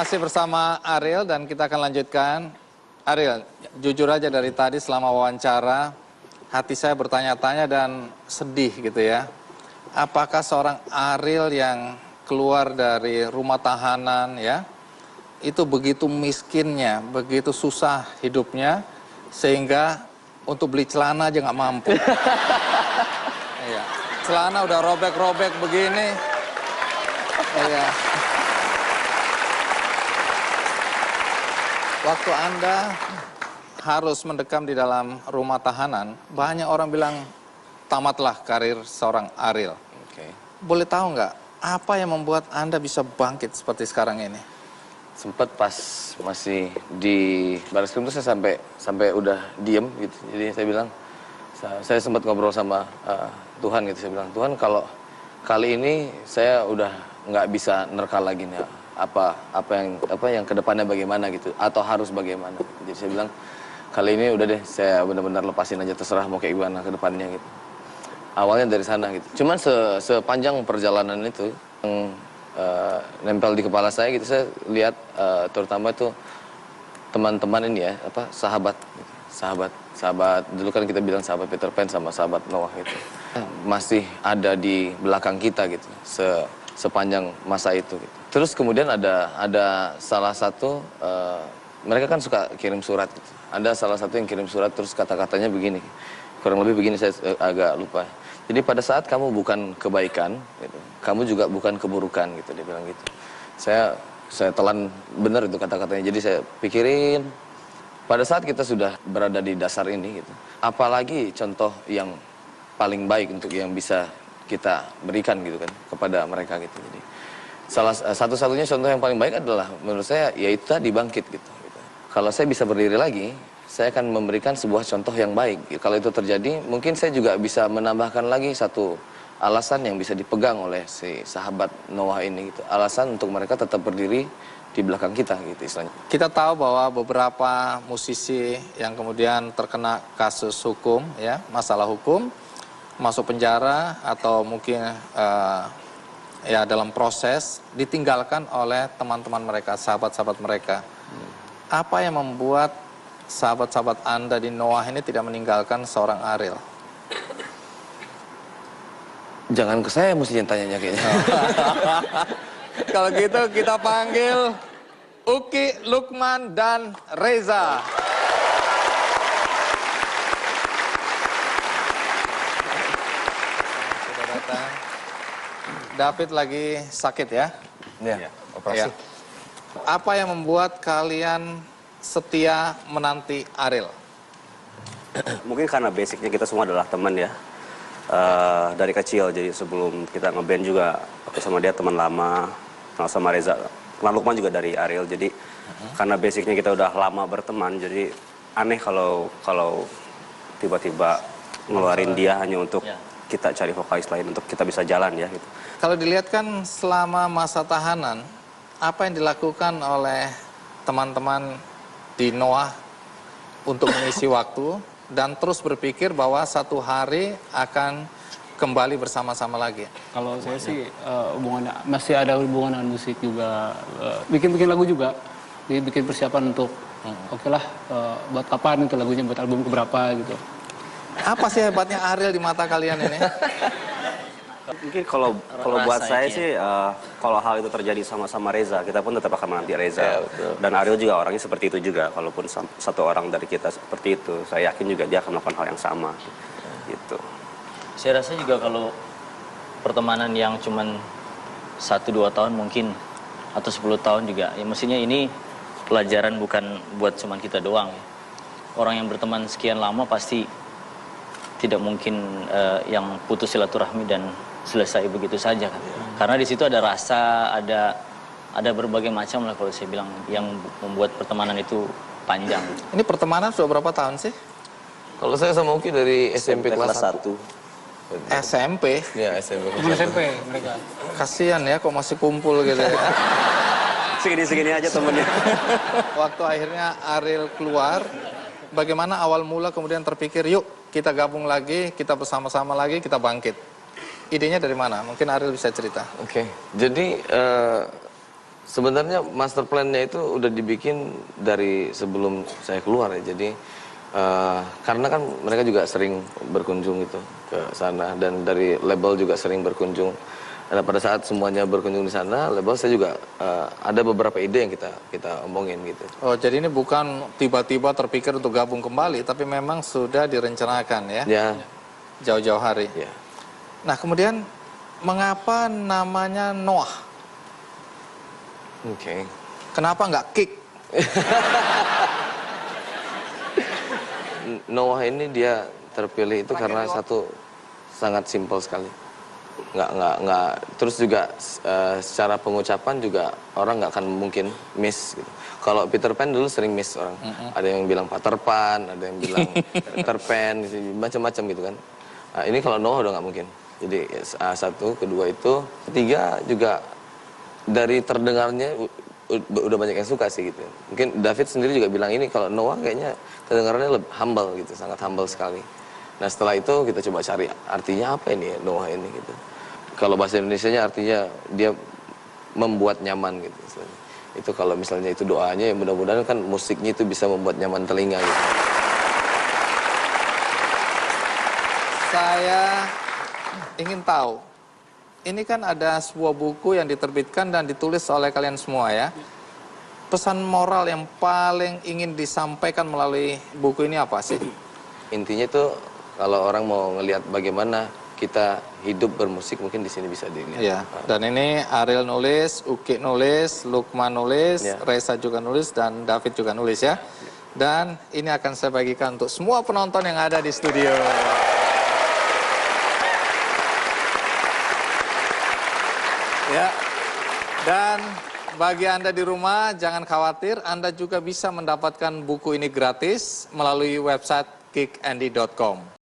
Masih bersama Ariel dan kita akan lanjutkan. Ariel, jujur aja dari tadi selama wawancara, hati saya bertanya-tanya dan sedih gitu ya. Apakah seorang Ariel yang keluar dari rumah tahanan ya, itu begitu miskinnya, begitu susah hidupnya, sehingga untuk beli celana aja nggak mampu. Iya. Celana udah robek-robek begini. Iya. Waktu Anda harus mendekam di dalam rumah tahanan, banyak orang bilang, tamatlah karir seorang Ariel. Boleh tahu nggak, apa yang membuat Anda bisa bangkit seperti sekarang ini? Sempat pas masih di Barreskrim itu saya sampai udah diem gitu. Jadi saya bilang, saya sempat ngobrol sama Tuhan gitu. Saya bilang, Tuhan kalau kali ini saya udah nggak bisa nerka lagi nih. Apa yang kedepannya bagaimana gitu, atau harus bagaimana. Jadi saya bilang, kali ini udah deh, saya benar-benar lepasin aja, terserah mau kayak gimana kedepannya gitu. Awalnya dari sana gitu. Cuman sepanjang perjalanan itu yang nempel di kepala saya gitu, saya lihat terutama itu teman-teman ini ya, sahabat gitu. Sahabat dulu kan kita bilang sahabat Peter Pan sama sahabat Noah gitu. Masih ada di belakang kita gitu, sepanjang masa itu gitu. Terus kemudian ada salah satu, mereka kan suka kirim surat gitu. Ada salah satu yang kirim surat, terus kata-katanya begini, kurang lebih begini, saya agak lupa. Jadi pada saat kamu bukan kebaikan gitu, kamu juga bukan keburukan gitu, dia bilang gitu. Saya telan benar itu kata-katanya. Jadi saya pikirin, pada saat kita sudah berada di dasar ini gitu, apalagi contoh yang paling baik untuk yang bisa kita berikan gitu kan kepada mereka gitu. Jadi satu-satunya contoh yang paling baik adalah menurut saya yaitu tadi bangkit gitu. Kalau saya bisa berdiri lagi, saya akan memberikan sebuah contoh yang baik. Kalau itu terjadi, mungkin saya juga bisa menambahkan lagi satu alasan yang bisa dipegang oleh si sahabat Noah ini gitu. Alasan untuk mereka tetap berdiri di belakang kita gitu istilahnya. Kita tahu bahwa beberapa musisi yang kemudian terkena kasus hukum ya, masalah hukum, masuk penjara atau mungkin ya dalam proses ditinggalkan oleh teman-teman mereka, sahabat-sahabat mereka. Apa yang membuat sahabat-sahabat Anda di Noah ini tidak meninggalkan seorang Ariel? Jangan ke saya mesti tanyanya kayaknya. Kalau gitu kita panggil Uki, Lukman, dan Reza. Sudah datang. David lagi sakit ya? Iya, operasi. Ya. Apa yang membuat kalian setia menanti Ariel? Mungkin karena basicnya kita semua adalah teman ya. Dari kecil, jadi sebelum kita ngeband juga aku sama dia teman lama, kenal sama Reza, kenal Lukman juga dari Ariel. Jadi karena basicnya kita udah lama berteman, jadi aneh kalau tiba-tiba ngeluarin dia hanya untuk kita cari vokalis lain, untuk kita bisa jalan ya gitu. Kalau dilihat kan selama masa tahanan, apa yang dilakukan oleh teman-teman di Noah untuk mengisi waktu dan terus berpikir bahwa satu hari akan kembali bersama-sama lagi? Kalau saya sih masih ada hubungan dengan musik juga, bikin lagu juga, bikin persiapan untuk oke lah buat kapan itu lagunya, buat album keberapa gitu. Apa sih hebatnya Ariel di mata kalian ini? Mungkin kalau buat saya sih, kalau hal itu terjadi sama Reza, kita pun tetap akan menanti Reza. Dan Ariel juga orangnya seperti itu juga. Kalaupun satu orang dari kita seperti itu, saya yakin juga dia akan melakukan hal yang sama. Gitu. Saya rasa juga kalau pertemanan yang cuman 1-2 tahun mungkin, atau 10 tahun juga, ya mestinya ini pelajaran bukan buat cuman kita doang. Orang yang berteman sekian lama pasti tidak mungkin yang putus silaturahmi dan selesai begitu saja kan. Karena di situ ada rasa, ada berbagai macam lah kalau saya bilang yang membuat pertemanan itu panjang. Ini pertemanan sudah berapa tahun sih? Kalau saya sama Uki dari SMP kelas 1. SMP? Ya, SMP kelas 1. SMP mereka. Kasian ya kok masih kumpul gitu ya. Segini-segini aja temennya. Waktu akhirnya Ariel keluar, bagaimana awal mula kemudian terpikir, yuk kita gabung lagi, kita bersama-sama lagi, kita bangkit. Idenya dari mana? Mungkin Ariel bisa cerita. Oke, jadi Sebenarnya master plan-nya itu udah dibikin dari sebelum saya keluar ya. Jadi karena kan mereka juga sering berkunjung gitu ke sana dan dari label juga sering berkunjung. Dan pada saat semuanya berkunjung di sana, label saya juga ada beberapa ide yang kita omongin gitu. Oh, jadi ini bukan tiba-tiba terpikir untuk gabung kembali, tapi memang sudah direncanakan ya? Ya. Jauh-jauh hari. Ya. Nah, kemudian mengapa namanya Noah? Oke. Kenapa nggak Kick? Noah ini dia terpilih itu karena satu sangat simpel sekali. Nggak. Terus juga secara pengucapan juga orang nggak akan mungkin miss gitu. Kalau Peter Pan dulu sering miss orang. Ada yang bilang Peter Pan, ada yang bilang Peter Pan, gitu, macam-macam gitu kan. Nah, ini kalau Noah udah nggak mungkin. Jadi satu, kedua itu, ketiga juga dari terdengarnya udah banyak yang suka sih gitu. Mungkin David sendiri juga bilang ini kalau Noah kayaknya kedengarannya lebih humble gitu, sangat humble sekali. Nah setelah itu kita coba cari artinya apa ini ya, Noah ini gitu. Kalau bahasa Indonesianya artinya dia membuat nyaman gitu. Itu kalau misalnya itu doanya ya mudah-mudahan kan musiknya itu bisa membuat nyaman telinga gitu. Saya ingin tahu, ini kan ada sebuah buku yang diterbitkan dan ditulis oleh kalian semua ya. Pesan moral yang paling ingin disampaikan melalui buku ini apa sih? Intinya itu kalau orang mau ngelihat bagaimana kita hidup bermusik mungkin di sini bisa dilihat. Iya. Dan ini Ariel nulis, Uki nulis, Lukman nulis, Ya. Reza juga nulis, dan David juga nulis ya. Dan ini akan saya bagikan untuk semua penonton yang ada di studio. Ya. Dan bagi Anda di rumah jangan khawatir, Anda juga bisa mendapatkan buku ini gratis melalui website kickandy.com.